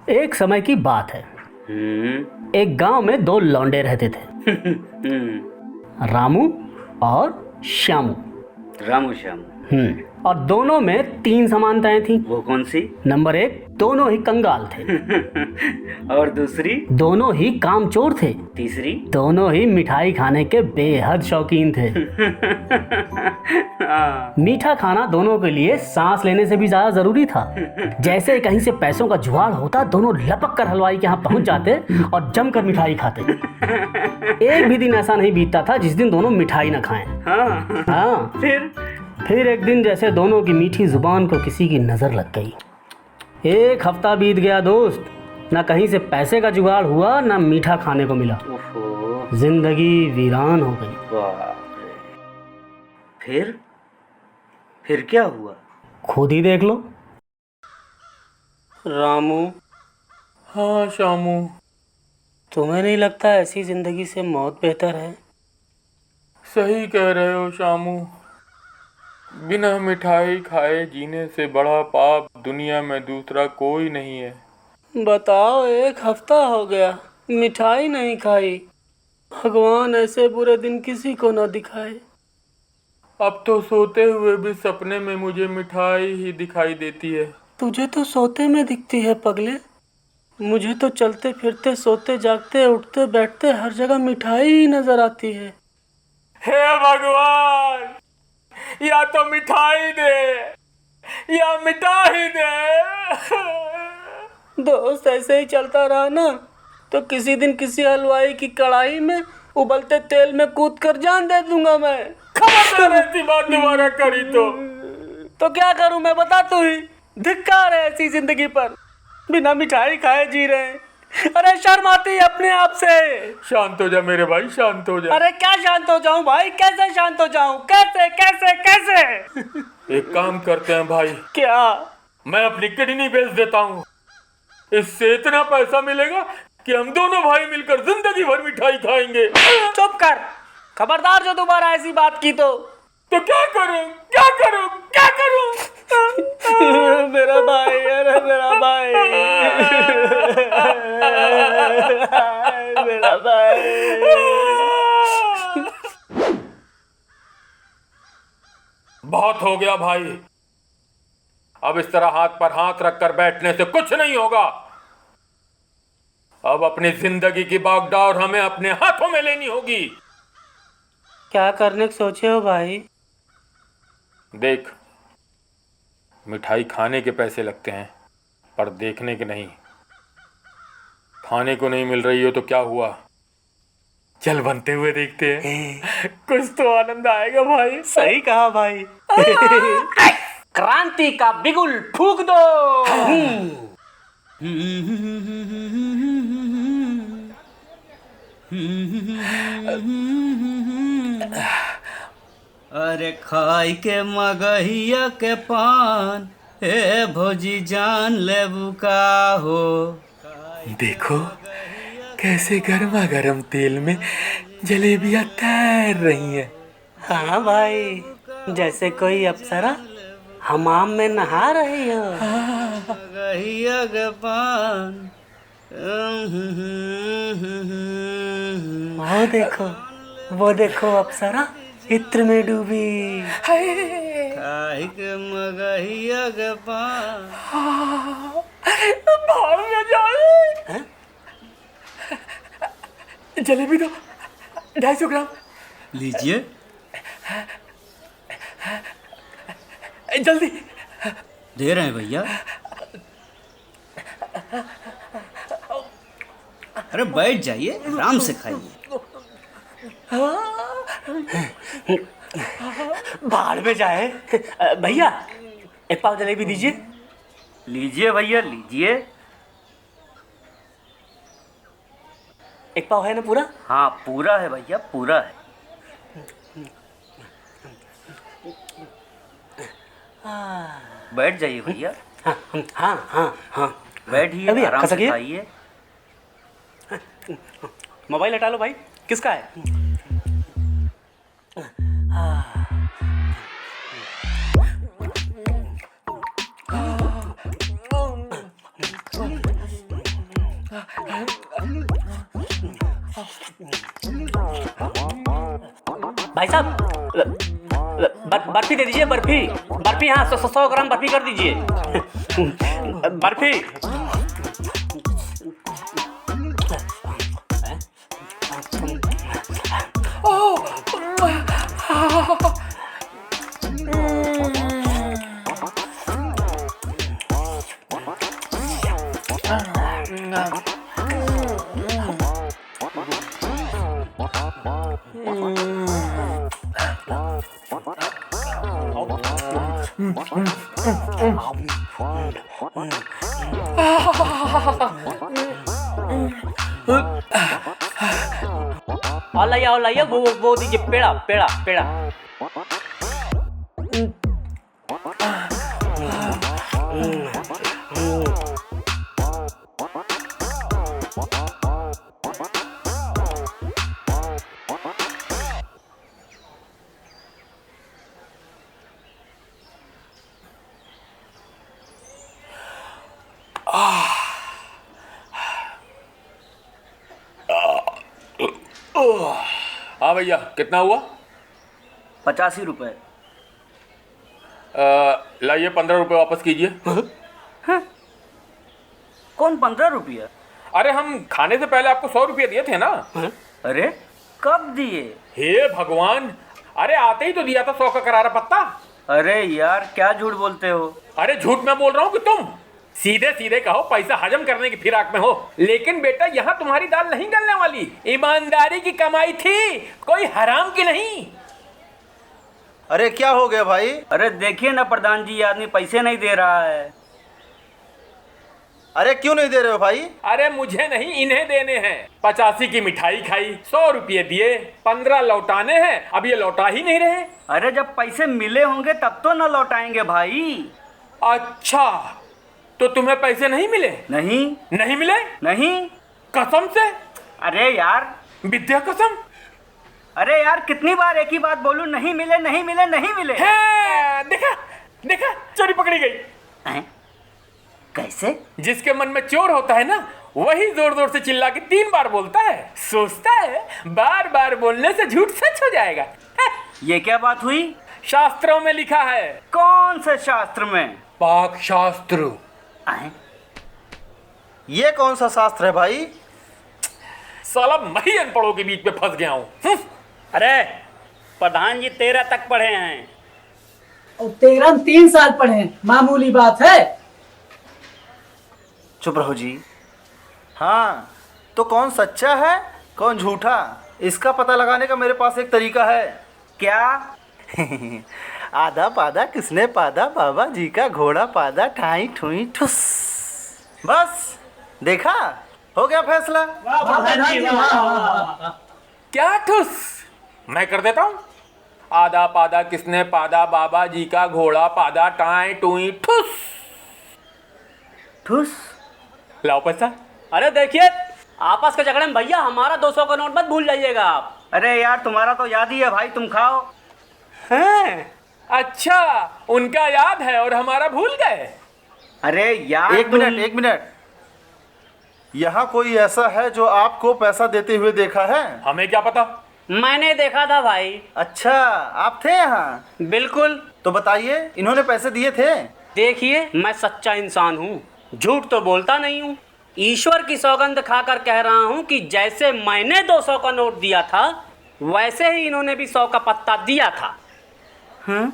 एक समय की बात है। एक गांव में दो लौंडे रहते थे। रामू और श्यामू। रामू श्यामू। और दोनों में 3 समानताएं थी। वो कौन सी? नंबर 1, दोनों ही कंगाल थे। और दूसरी? दोनों ही कामचोर थे। तीसरी? दोनों ही मिठाई खाने के बेहद शौकीन थे। मीठा खाना दोनों के लिए सांस लेने से भी ज्यादा जरूरी था। जैसे कहीं से पैसों का जुगाड़ होता, दोनों लपक कर हलवाई के यहाँ पहुंच जाते और जमकर मिठाई खाते। एक भी दिन ऐसा नहीं बीतता था जिस दिन दोनों मिठाई न खाएं। हाँ। फिर एक दिन जैसे दोनों की मीठी जुबान को किसी की नजर लग गई। एक हफ्ता बीत गया दोस्त, ना कहीं से पैसे का जुगाड़ हुआ, ना मीठा खाने को मिला। जिंदगी वीरान हो गई। फिर क्या हुआ? खुद ही देख लो। रामू। हाँ श्यामू। तुम्हें नहीं लगता ऐसी जिंदगी से मौत बेहतर है? सही कह रहे हो श्यामू। बिना मिठाई खाए जीने से बड़ा पाप दुनिया में दूसरा कोई नहीं है। बताओ, एक हफ्ता हो गया मिठाई नहीं खाई। भगवान ऐसे बुरे दिन किसी को न दिखाए। अब तो सोते हुए भी सपने में मुझे मिठाई ही दिखाई देती है। तुझे तो सोते में दिखती है पगले। मुझे तो चलते फिरते, सोते जागते, उठते बैठते हर जगह मिठाई ही नजर आती है। हे भगवान, या तो मिठाई दे या मिटा ही दे। दोस्त, ऐसे ही चलता रहा ना तो किसी दिन किसी हलवाई की कढ़ाई में उबलते तेल में कूद कर जान दे दूंगा मैं। खबरदार ऐसी बात दोबारा करी तो क्या करूं मैं, बता तू ही। धिक्कार है ऐसी जिंदगी पर, बिना मिठाई खाए जी रहे हैं। अरे शर्म आती है अपने आप से। शांत हो जा मेरे भाई, शांत हो जा। अरे क्या शांत हो जाऊं भाई, कैसे शांत हो जाऊं? कैसे कैसे कैसे? एक काम करते हैं भाई। क्या? मैं अपनी किडनी बेच देता हूँ। इससे इतना पैसा मिलेगा कि हम दोनों भाई मिलकर जिंदगी भर मिठाई खाएंगे। चुप कर, खबरदार जो दोबारा ऐसी बात की तो क्या करूं, क्या करूं, क्या करूं? मेरा भाई, अरे मेरा भाई, मेरा भाई। बहुत हो गया भाई। अब इस तरह हाथ पर हाथ रखकर बैठने से कुछ नहीं होगा। अब अपनी जिंदगी की बागडोर हमें अपने हाथों में लेनी होगी। क्या करने को सोचे हो भाई? देख, मिठाई खाने के पैसे लगते हैं पर देखने के नहीं। खाने को नहीं मिल रही हो तो क्या हुआ, चल बनते हुए देखते हैं। कुछ तो आनंद आएगा भाई। सही कहा भाई। क्रांति का बिगुल फूंक दो। अरे खाई के मगहिया के पान, हे भौजी जान लेबू का हो। देखो कैसे गर्मा गर्म तेल में जलेबियां तैर रही हैं। हाँ भाई, जैसे कोई अप्सरा हमाम में नहा रही हो। मगहिया के पान। वो देखो अप्सरा इत्र में डूबी। खाई के मगहिया के पान। बाहर न जाए। जलेबी दो, 250 ग्राम। लीजिए। जल्दी दे रहे हैं भैया। अरे बैठ जाइए, आराम से खाइए। बाहर में जाए। भैया, एक पाव जलेबी दीजिए। लीजिए भैया, लीजिए। एक पाव है ना पूरा? हाँ पूरा है भैया, पूरा है। बैठ जाइए भैया। हाँ हाँ हाँ। बैठिए, अभी आराम खा से सकिए? खाइए। मोबाइल हटा लो भाई, किसका है? भाई साहब, बर्फी दे दीजिए, बर्फी। बर्फी, हाँ, 100 ग्राम बर्फी कर दीजिए। बर्फी। और लाइए वो दीजिए, पेड़ा पेड़ा पेड़ा। हाँ भैया, कितना हुआ? 85 रुपए। लाइए 15 रुपये वापस कीजिए। कौन 15 रुपया? अरे हम खाने से पहले आपको 100 रुपये दिए थे ना। अरे कब दिए? हे भगवान, अरे आते ही तो दिया था 100 का करारा पत्ता। अरे यार क्या झूठ बोलते हो? अरे झूठ मैं बोल रहा हूँ कि तुम? सीधे सीधे कहो, पैसा हजम करने की फिराक में हो। लेकिन बेटा, यहाँ तुम्हारी दाल नहीं गलने वाली। ईमानदारी की कमाई थी, कोई हराम की नहीं। अरे क्या हो गया भाई? अरे देखिए ना प्रधान जी, आदमी पैसे नहीं दे रहा है। अरे क्यों नहीं दे रहे हो भाई? अरे मुझे नहीं, इन्हें देने हैं। 85 की मिठाई खाई, 100 रुपये दिए, 15 लौटाने हैं। अब ये लौटा ही नहीं रहे। अरे जब पैसे मिले होंगे तब तो ना लौटाएंगे भाई। अच्छा, तो तुम्हें पैसे नहीं मिले? नहीं। नहीं मिले? नहीं। कसम से? अरे यार, विद्या कसम। अरे यार कितनी बार एक ही बात बोलूं, नहीं मिले नहीं मिले नहीं मिले। है, देखा देखा, चोरी पकड़ी गई। हैं? कैसे? जिसके मन में चोर होता है ना, वही जोर जोर से चिल्ला के 3 बार बोलता है। सोचता है बार बार बोलने से झूठ सच हो जाएगा। ये क्या बात हुई? शास्त्रों में लिखा है। कौन से शास्त्र में? पाक शास्त्र। हैं? ये कौन सा शास्त्र है भाई? साला मैं ही अनपढ़ों के बीच में फंस गया हूँ। अरे प्रधान जी 13 तक पढ़े हैं। और 13 3 साल पढ़े हैं, मामूली बात है। चुप रहो जी। हाँ, तो कौन सच्चा है कौन झूठा, इसका पता लगाने का मेरे पास एक तरीका है। क्या? आधा पादा किसने पादा, बाबा जी का घोड़ा पादा, ठाई ठुई ठुस। बस देखा, हो गया फैसला। क्या ठुस? मैं कर देता हूँ। आधा पादा किसने पादा, बाबा जी का घोड़ा पादा, टाई टुई ठुस। ठुस। लाओ पैसा। अरे देखिए, आपस के झगड़े में भैया हमारा 200 का नोट मत भूल जाइएगा आप। अरे यार तुम्हारा तो याद ही है भाई, तुम खाओ। हैं? अच्छा, उनका याद है और हमारा भूल गए। अरे यार एक मिनट, यहाँ कोई ऐसा है जो आपको पैसा देते हुए देखा है? हमें क्या पता। मैंने देखा था भाई। अच्छा, आप थे यहाँ? बिल्कुल। तो बताइए, इन्होंने पैसे दिए थे? देखिए, मैं सच्चा इंसान हूँ, झूठ तो बोलता नहीं हूँ। ईश्वर की सौगंध खाकर कह रहा हूँ कि जैसे मैंने 200 का नोट दिया था, वैसे ही इन्होंने भी 100 का पत्ता दिया था। हाँ?